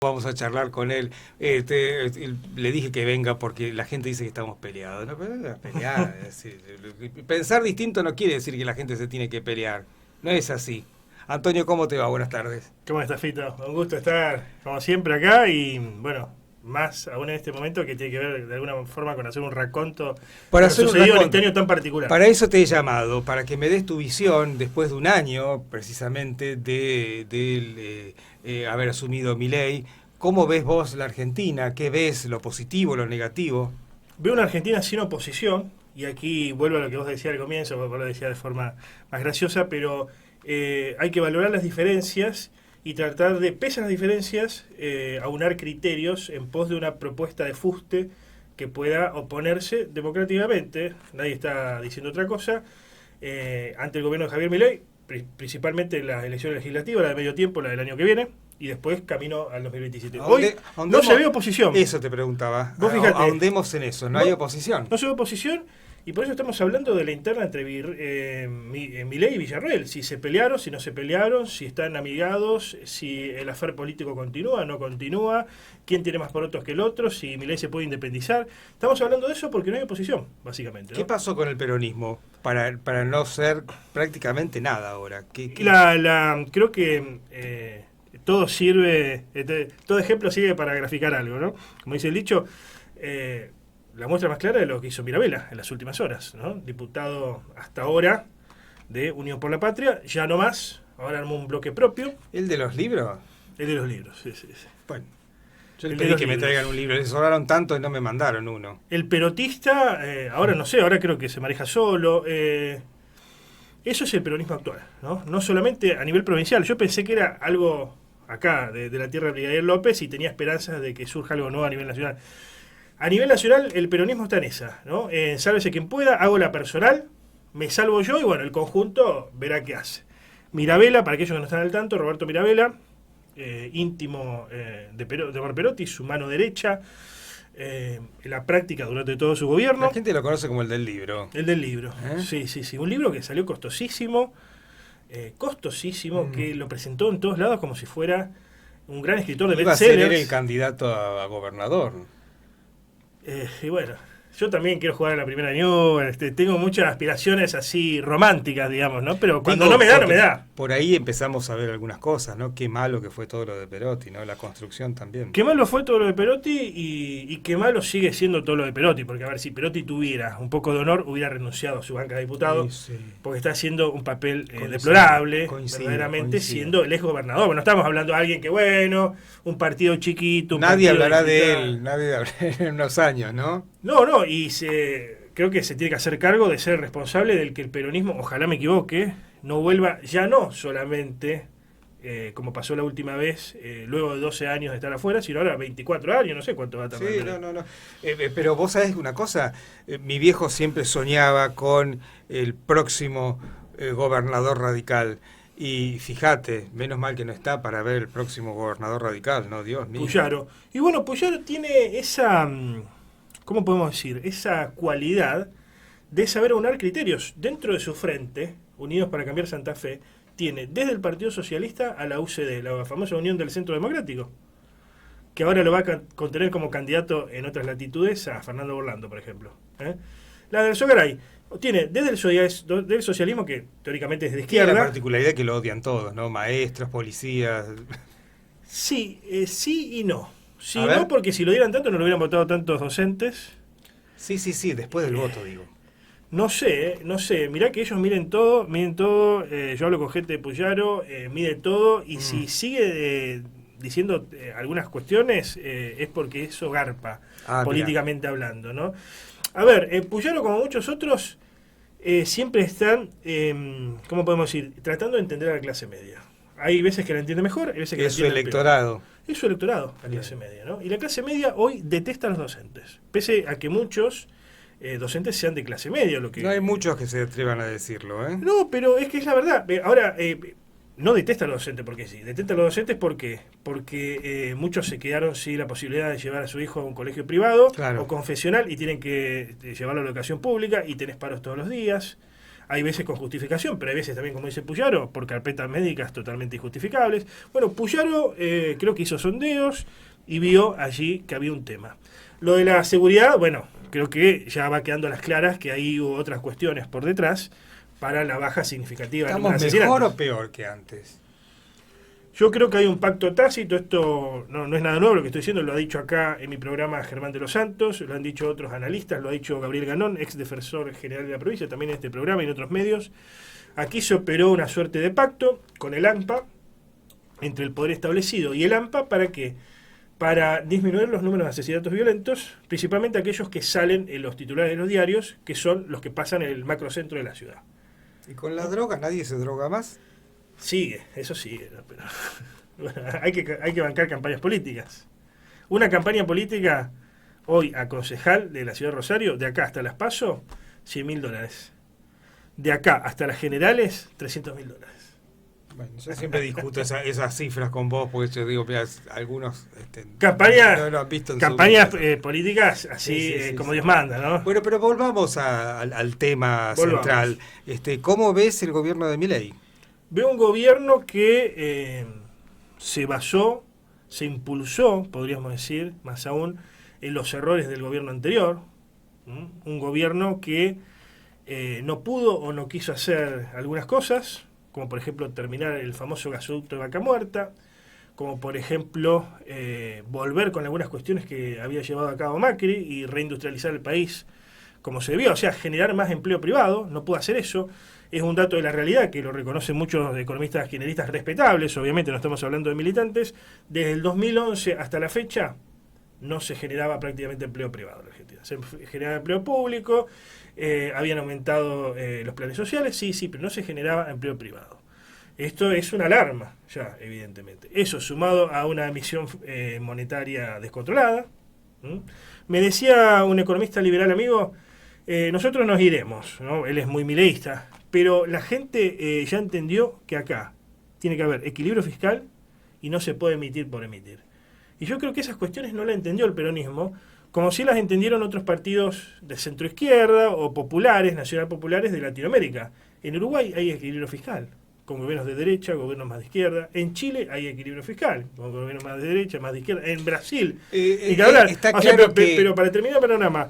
Vamos a charlar con él. Le dije que venga porque la gente dice que estamos peleados. No, pero no es pelear. Es decir, pensar distinto no quiere decir que la gente se tiene que pelear. No es así. Antonio, ¿cómo te va? Buenas tardes. ¿Cómo estás, Fito? Un gusto estar, como siempre, acá y, bueno, más aún en este momento que tiene que ver de alguna forma con hacer un raconto Para de lo hacer un sucedido en raconto. este año tan particular. Para eso te he llamado, para que me des tu visión después de un año, precisamente, de haber asumido Milei. ¿Cómo ves vos la Argentina? ¿Qué ves? ¿Lo positivo, lo negativo? Veo una Argentina sin oposición, y aquí vuelvo a lo que vos decías al comienzo, vos lo decías de forma más graciosa, pero hay que valorar las diferencias y tratar de, pese a las diferencias, aunar criterios en pos de una propuesta de fuste que pueda oponerse democráticamente. Nadie está diciendo otra cosa. Ante el gobierno de Javier Milei, principalmente la elección legislativa, la de medio tiempo, la del año que viene, y después camino al 2027. Hoy no se ve oposición. Eso te preguntaba. Vos fíjate, ahondemos en eso, no hay oposición. No se ve oposición, y por eso estamos hablando de la interna entre Milei y Villarroel. Si se pelearon, si no se pelearon, si están amigados, si el afer político continúa, no continúa, quién tiene más porotos que el otro, si Milei se puede independizar. Estamos hablando de eso porque no hay oposición, básicamente, ¿no? ¿Qué pasó con el peronismo para no ser prácticamente nada ahora? Creo que todo sirve, todo ejemplo sirve para graficar algo, ¿no? Como dice el dicho, la muestra más clara de lo que hizo Mirabella en las últimas horas, ¿no? Diputado hasta ahora de Unión por la Patria, ya no más, ahora armó un bloque propio. ¿El de los libros? El de los libros, sí, sí, sí. Bueno, yo le El de pedí los que me libros. traigan un libro, les sobraron tanto y no me mandaron uno. El perotista, ahora no sé, ahora creo que se maneja solo. Eso es el peronismo actual, ¿no? No solamente a nivel provincial. Yo pensé que era algo acá, de la tierra de Brigadier López, y tenía esperanzas de que surja algo nuevo a nivel nacional. A nivel nacional, el peronismo está en esa, ¿no? Sálvese quien pueda, hago la personal, me salvo yo y, bueno, el conjunto verá qué hace. Mirabella, para aquellos que no están al tanto, Roberto Mirabella, íntimo de Omar Perotti, su mano derecha, en la práctica durante todo su gobierno. La gente lo conoce como el del libro. El del libro, sí, sí, sí. Un libro que salió costosísimo, que lo presentó en todos lados como si fuera un gran escritor de Iba a ser bestsellers. el candidato a gobernador. Y bueno, yo también quiero jugar a la primera New, tengo muchas aspiraciones así románticas, digamos, ¿no? Pero cuando Digo, no me da, no porque me da. Por ahí empezamos a ver algunas cosas, ¿no? Qué malo que fue todo lo de Perotti, ¿no? La construcción también. Qué malo fue todo lo de Perotti y qué malo sigue siendo todo lo de Perotti, porque a ver, si Perotti tuviera un poco de honor, hubiera renunciado a su banca de diputados, Sí, sí. porque está haciendo un papel Coincido, deplorable, coincido, verdaderamente, coincido. siendo el ex gobernador. Bueno, estamos hablando de alguien que, bueno, un partido chiquito, un Nadie partido hablará de diputado. él, nadie hablará en unos años, ¿no? No, creo que se tiene que hacer cargo de ser responsable del que el peronismo, ojalá me equivoque, no vuelva, ya no solamente, como pasó la última vez, luego de 12 años de estar afuera, sino ahora 24 años, no sé cuánto va a tardar. Sí, no. Pero vos sabés una cosa, mi viejo siempre soñaba con el próximo gobernador radical. Y fíjate, menos mal que no está para ver el próximo gobernador radical, ¿no? Dios mío. Puyaro. Y bueno, Puyaro tiene esa, ¿cómo podemos decir? Esa cualidad de saber aunar criterios. Dentro de su frente, Unidos para Cambiar Santa Fe, tiene desde el Partido Socialista a la UCD, la famosa Unión del Centro Democrático, que ahora lo va a contener como candidato en otras latitudes a Fernando Orlando, por ejemplo. La del Sogaray tiene desde del socialismo, que teóricamente es de Tiene la izquierda. particularidad que lo odian todos, ¿no? Maestros, policías. Sí, sí y no. Sí A y ver. no, porque si lo dieran tanto no lo hubieran votado tantos docentes. Sí, después del voto, digo. No sé. Mirá que ellos miren todo. Yo hablo con gente de Puyaro, mide todo. Y si sigue diciendo algunas cuestiones, es porque eso garpa, políticamente hablando, ¿no? A ver, Puyaro, como muchos otros, siempre están, ¿cómo podemos decir? Tratando de entender a la clase media. Hay veces que la entiende mejor, hay veces que la Es su entiende electorado. peor. Es su electorado, la clase media, ¿no? Y la clase media hoy detesta a los docentes. Pese a que muchos docentes sean de clase media. No hay muchos que se atrevan a decirlo, ¿eh? No, pero es que es la verdad. Ahora, no detesta a los docentes porque sí. Detesta a los docentes porque muchos se quedaron sin la posibilidad de llevar a su hijo a un colegio privado Claro. o confesional y tienen que llevarlo a la educación pública y tenés paros todos los días. hay veces con justificación, pero hay veces también, como dice Puyaro, por carpetas médicas totalmente injustificables. Bueno, Puyaro creo que hizo sondeos y vio allí que había un tema. Lo de la seguridad, bueno, creo que ya va quedando a las claras que ahí hubo otras cuestiones por detrás para la baja significativa del número de ¿Estamos mejor asesinatos. o peor que antes? Yo creo que hay un pacto tácito, esto no es nada nuevo lo que estoy diciendo, lo ha dicho acá en mi programa Germán de los Santos, lo han dicho otros analistas, lo ha dicho Gabriel Ganón, ex defensor general de la provincia, también en este programa y en otros medios. Aquí se operó una suerte de pacto con el AMPA, entre el poder establecido y el AMPA, ¿para qué? Para disminuir los números de asesinatos violentos, principalmente aquellos que salen en los titulares de los diarios, que son los que pasan en el macrocentro de la ciudad. ¿Y con la droga nadie se droga más? Sigue, eso sigue, ¿no? Pero bueno, hay que bancar campañas políticas. Una campaña política hoy a concejal de la ciudad de Rosario, de acá hasta Las Paso, $100.000. De acá hasta las generales, $300.000. Bueno, yo siempre discuto esas cifras con vos, porque yo digo, mira, algunos Campañas, no lo han visto en campañas su vida. políticas así Sí, como sí. Dios manda, ¿no? Bueno, pero volvamos al tema Volvamos. central. ¿Cómo ves el gobierno de Milei? Veo un gobierno que se basó, se impulsó, podríamos decir, más aún, en los errores del gobierno anterior. Un gobierno que no pudo o no quiso hacer algunas cosas, como por ejemplo terminar el famoso gasoducto de Vaca Muerta, como por ejemplo volver con algunas cuestiones que había llevado a cabo Macri y reindustrializar el país como se debió, o sea, generar más empleo privado. No pudo hacer eso. Es un dato de la realidad que lo reconocen muchos economistas kirchneristas respetables, obviamente no estamos hablando de militantes. Desde el 2011 hasta la fecha no se generaba prácticamente empleo privado en Argentina. Se generaba empleo público, habían aumentado los planes sociales, sí, pero no se generaba empleo privado. Esto es una alarma, ya, evidentemente. Eso sumado a una emisión monetaria descontrolada. Me decía un economista liberal amigo, nosotros nos iremos, ¿no? Él es muy mileísta, pero la gente ya entendió que acá tiene que haber equilibrio fiscal y no se puede emitir por emitir. Y yo creo que esas cuestiones no las entendió el peronismo, como si las entendieron otros partidos de centroizquierda o populares, nacional populares de Latinoamérica. En Uruguay hay equilibrio fiscal, con gobiernos de derecha, gobiernos más de izquierda. En Chile hay equilibrio fiscal, con gobiernos más de derecha, más de izquierda. En Brasil, ni que hablar. Está O sea, claro pero para terminar el panorama,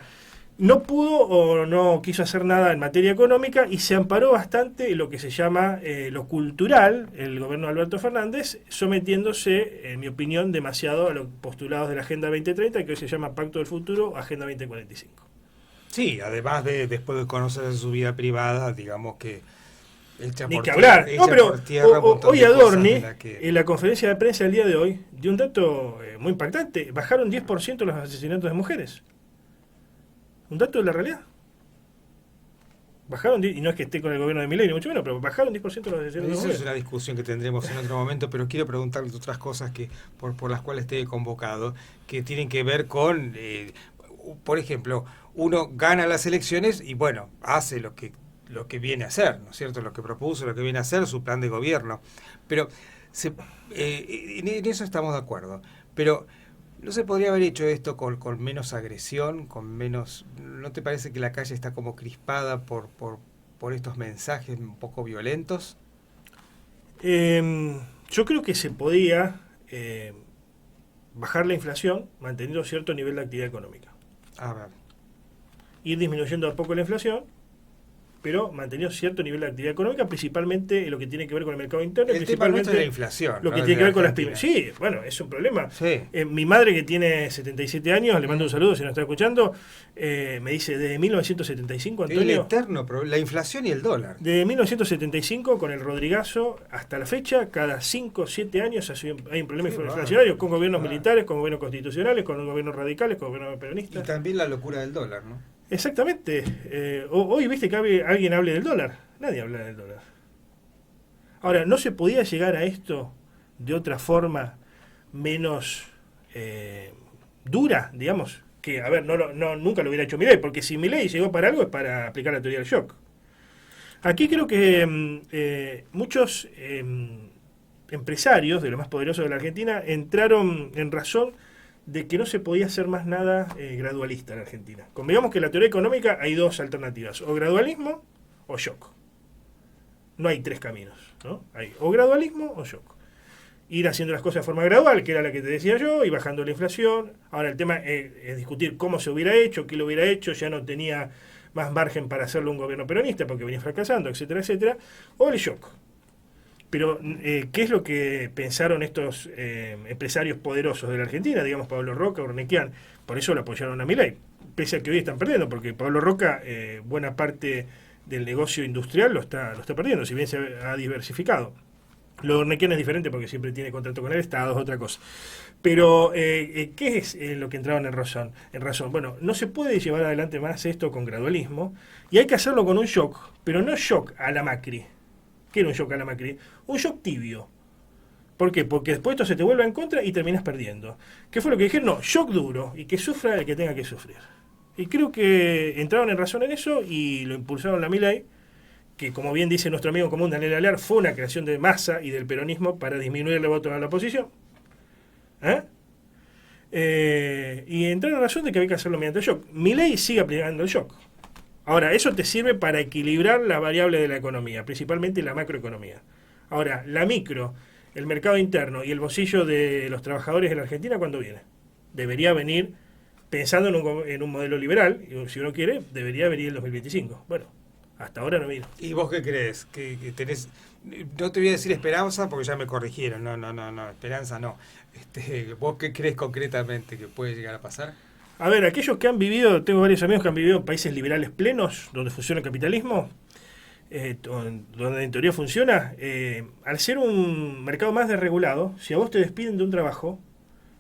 no pudo o no quiso hacer nada en materia económica y se amparó bastante en lo que se llama lo cultural, el gobierno de Alberto Fernández, sometiéndose, en mi opinión, demasiado a los postulados de la Agenda 2030, que hoy se llama Pacto del Futuro, Agenda 2045. Sí, además de después de conocer su vida privada, digamos que Ni que hablar. No, pero hoy Adorni, que... en la conferencia de prensa del día de hoy, dio un dato muy impactante. Bajaron 10% los asesinatos de mujeres. Un dato de la realidad. Bajaron, y no es que esté con el gobierno de Milei, ni mucho menos, pero bajaron 10% los asesinatos de Eso mujeres. es una discusión que tendremos en otro momento, pero quiero preguntarle otras cosas que por las cuales te he convocado, que tienen que ver con, por ejemplo, uno gana las elecciones y bueno, hace lo que viene a hacer, ¿no es cierto? Lo que propuso, lo que viene a hacer, su plan de gobierno. Pero en eso estamos de acuerdo. Pero ¿no se podría haber hecho esto con menos agresión, con menos... ¿No te parece que la calle está como crispada por estos mensajes un poco violentos? Yo creo que se podía bajar la inflación manteniendo cierto nivel de actividad económica. A ver. Ir disminuyendo a poco la inflación, pero manteniendo cierto nivel de actividad económica, principalmente en lo que tiene que ver con el mercado interno. El tema nuestro es la inflación. Lo que ¿no? tiene que ver con las Argentina. pymes. Sí, bueno, es un problema. Sí. Mi madre, que tiene 77 años, le mando un saludo si nos está escuchando, me dice, desde 1975, El Antonio, eterno problema, la inflación y el dólar. desde 1975, con el Rodrigazo, hasta la fecha, cada 5 o 7 años hay un problema inflacionario, con gobiernos militares, con gobiernos constitucionales, con gobiernos radicales, con gobiernos Y peronistas. también la locura del dólar, ¿no? Exactamente. Hoy viste que alguien hable del dólar. Nadie habla del dólar. Ahora, ¿no se podía llegar a esto de otra forma menos dura, digamos? Que, a ver, nunca lo hubiera hecho Milei, porque si Milei llegó para algo es para aplicar la teoría del shock. Aquí creo que muchos empresarios de los más poderosos de la Argentina entraron en razón de que no se podía hacer más nada gradualista en Argentina. Convengamos que en la teoría económica hay dos alternativas, o gradualismo o shock. No hay tres caminos, ¿no? Hay o gradualismo o shock. Ir haciendo las cosas de forma gradual, que era la que te decía yo, y bajando la inflación. Ahora el tema es discutir cómo se hubiera hecho, qué lo hubiera hecho, ya no tenía más margen para hacerlo un gobierno peronista porque venía fracasando, etcétera, etcétera. O el shock. Pero, ¿qué es lo que pensaron estos empresarios poderosos de la Argentina? Digamos, Pablo Roca, Urnequian. Por eso lo apoyaron a Milei. Pese a que hoy están perdiendo, porque Pablo Roca, buena parte del negocio industrial lo está perdiendo, si bien se ha diversificado. Lo de Urnequian es diferente porque siempre tiene contrato con el Estado, es otra cosa. Pero, ¿qué es lo que entraron en razón? Bueno, no se puede llevar adelante más esto con gradualismo y hay que hacerlo con un shock, pero no shock a la Macri. ¿Qué era un shock a la Macri? Un shock tibio. ¿Por qué? Porque después esto se te vuelve en contra y terminas perdiendo. ¿Qué fue lo que dijeron? No, shock duro y que sufra el que tenga que sufrir. Y creo que entraron en razón en eso y lo impulsaron la Milei, que como bien dice nuestro amigo común Daniel Alar, fue una creación de masa y del peronismo para disminuir el voto a la oposición. Y entraron en razón de que había que hacerlo mediante el shock. Milei sigue aplicando el shock. Ahora, eso te sirve para equilibrar la variable de la economía, principalmente la macroeconomía. Ahora, la micro, el mercado interno y el bolsillo de los trabajadores en la Argentina, ¿cuándo viene? Debería venir, pensando en un modelo liberal, y si uno quiere, debería venir el 2025. Bueno, hasta ahora no vino. ¿Y vos qué crees? ¿Que tenés? No te voy a decir esperanza porque ya me corrigieron. No, esperanza no. ¿Vos qué crees concretamente que puede llegar a pasar? A ver, aquellos que han vivido, tengo varios amigos que han vivido en países liberales plenos, donde funciona el capitalismo, donde en teoría funciona, al ser un mercado más desregulado, si a vos te despiden de un trabajo,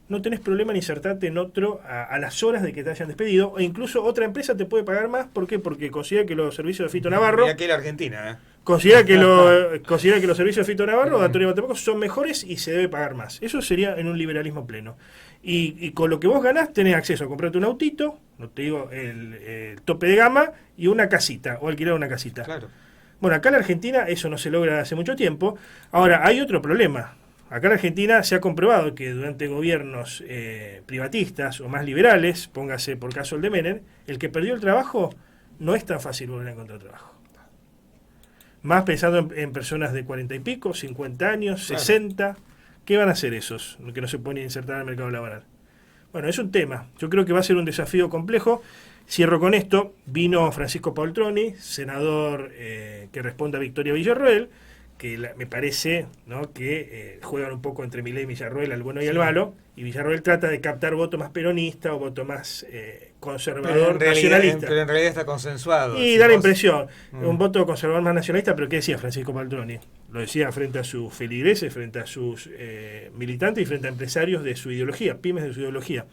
no tenés problema en insertarte en otro a las horas de que te hayan despedido, e incluso otra empresa te puede pagar más. ¿Por qué? Porque considera que los servicios de Fito Navarro... Y aquí en la Argentina, Considera que los servicios de Fito Navarro o de Antonio Batemacos son mejores y se debe pagar más. Eso sería en un liberalismo pleno. Y con lo que vos ganás tenés acceso a comprarte un autito, no te digo el tope de gama, y una casita, o alquilar una casita. Claro. Bueno, acá en la Argentina eso no se logra hace mucho tiempo. Ahora, hay otro problema. Acá en la Argentina se ha comprobado que durante gobiernos privatistas o más liberales, póngase por caso el de Menem, el que perdió el trabajo no es tan fácil volver a encontrar trabajo. Más pensando en personas de 40 y pico, 50 años, claro. 60. ¿Qué van a hacer esos que no se pueden insertar en el mercado laboral? Bueno, es un tema. Yo creo que va a ser un desafío complejo. Cierro con esto. Vino Francisco Poltroni, senador que responde a Victoria Villarroel, que me parece, ¿no?, que juegan un poco entre Milei y Villarroel, al bueno y al malo, y Villarroel trata de captar voto más peronista o voto más conservador, nacionalista. Pero en realidad está consensuado. Y da la impresión, un voto conservador más nacionalista, pero ¿qué decía Francisco Poltroni? Lo decía frente a sus feligreses, frente a sus militantes y frente a empresarios de su ideología, pymes de su ideología.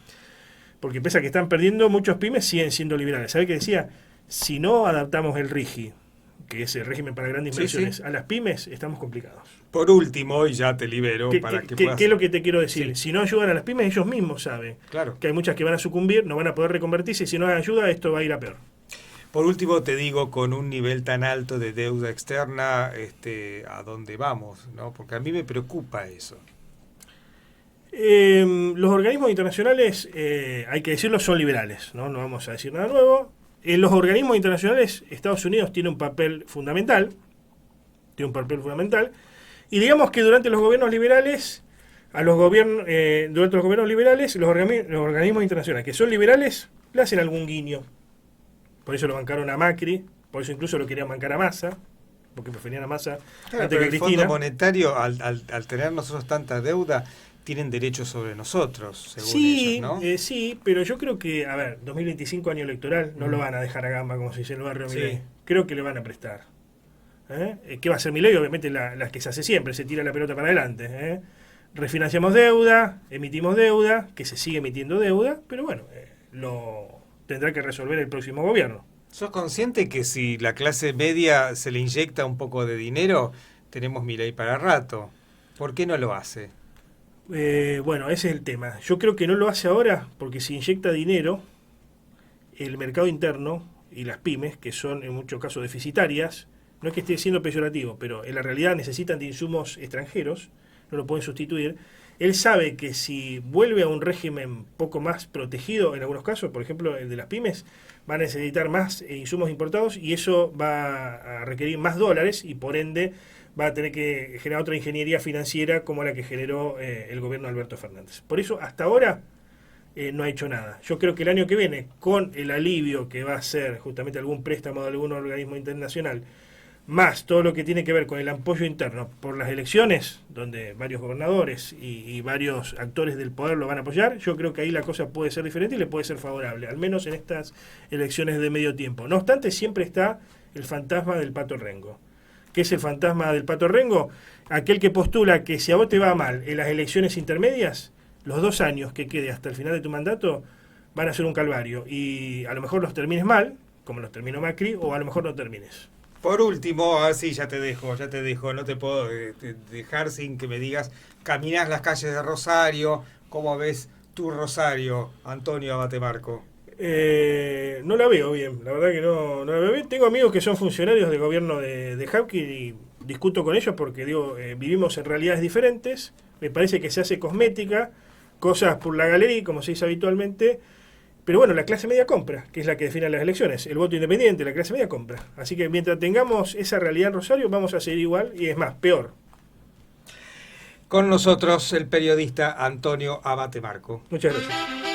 Porque pese a que están perdiendo, muchos pymes siguen siendo liberales. ¿Sabe qué decía? Si no adaptamos el RIGI, que es el régimen para grandes inversiones, a las pymes, estamos complicados. Por último, y ya te libero para que puedas... ¿Qué es lo que te quiero decir? Sí. Si no ayudan a las pymes, ellos mismos saben que hay muchas que van a sucumbir, no van a poder reconvertirse, y si no hay ayuda, esto va a ir a peor. Por último, te digo, con un nivel tan alto de deuda externa, ¿a dónde vamos? ¿No? Porque a mí me preocupa eso. Los organismos internacionales, hay que decirlo, son liberales, ¿no? No vamos a decir nada nuevo. En los organismos internacionales, Estados Unidos tiene un papel fundamental. Y digamos que durante los gobiernos liberales, durante los gobiernos liberales, los organismos internacionales que son liberales le hacen algún guiño. Por eso lo bancaron a Macri, por eso incluso lo querían bancar a Massa, porque preferían a Massa antes que a Cristina. El Fondo Monetario, al tener nosotros tanta deuda, tienen derechos sobre nosotros, según ellos, ¿no? Sí, pero yo creo que, 2025 año electoral, no lo van a dejar a gamba, como se dice en el barrio Milei. Creo que le van a prestar. ¿Qué va a hacer Milei? Obviamente las que se hace siempre, se tira la pelota para adelante. Refinanciamos deuda, emitimos deuda, que se sigue emitiendo deuda, pero bueno, lo tendrá que resolver el próximo gobierno. ¿Sos consciente que si la clase media se le inyecta un poco de dinero, tenemos Milei para rato? ¿Por qué no lo hace? Bueno, ese es el tema. Yo creo que no lo hace ahora porque si inyecta dinero, el mercado interno y las pymes, que son en muchos casos deficitarias, no es que esté siendo peyorativo, pero en la realidad necesitan de insumos extranjeros, no lo pueden sustituir, él sabe que si vuelve a un régimen poco más protegido, en algunos casos, por ejemplo el de las pymes, va a necesitar más insumos importados y eso va a requerir más dólares y por ende va a tener que generar otra ingeniería financiera como la que generó el gobierno de Alberto Fernández. Por eso, hasta ahora no ha hecho nada. Yo creo que el año que viene, con el alivio que va a ser justamente algún préstamo de algún organismo internacional, más todo lo que tiene que ver con el apoyo interno por las elecciones, donde varios gobernadores y varios actores del poder lo van a apoyar, yo creo que ahí la cosa puede ser diferente y le puede ser favorable, al menos en estas elecciones de medio tiempo. No obstante, siempre está el fantasma del Pato Rengo. ¿Qué es el fantasma del Pato Rengo? Aquel que postula que si a vos te va mal en las elecciones intermedias, los 2 años que quede hasta el final de tu mandato van a ser un calvario. Y a lo mejor los termines mal, como los terminó Macri, o a lo mejor no termines. Por último, así ya te dejo, no te puedo dejar sin que me digas, caminás las calles de Rosario, ¿cómo ves tu Rosario, Antonio Abate Marco? No la veo bien, la verdad que no la veo bien. Tengo amigos que son funcionarios del gobierno de Hapkin y discuto con ellos porque digo, vivimos en realidades diferentes, me parece que se hace cosmética, cosas por la galería, como se dice habitualmente. Pero bueno, la clase media compra, que es la que define las elecciones. El voto independiente, la clase media compra. Así que mientras tengamos esa realidad en Rosario, vamos a seguir igual y es más, peor. Con nosotros el periodista Antonio Abate Marco. Muchas gracias.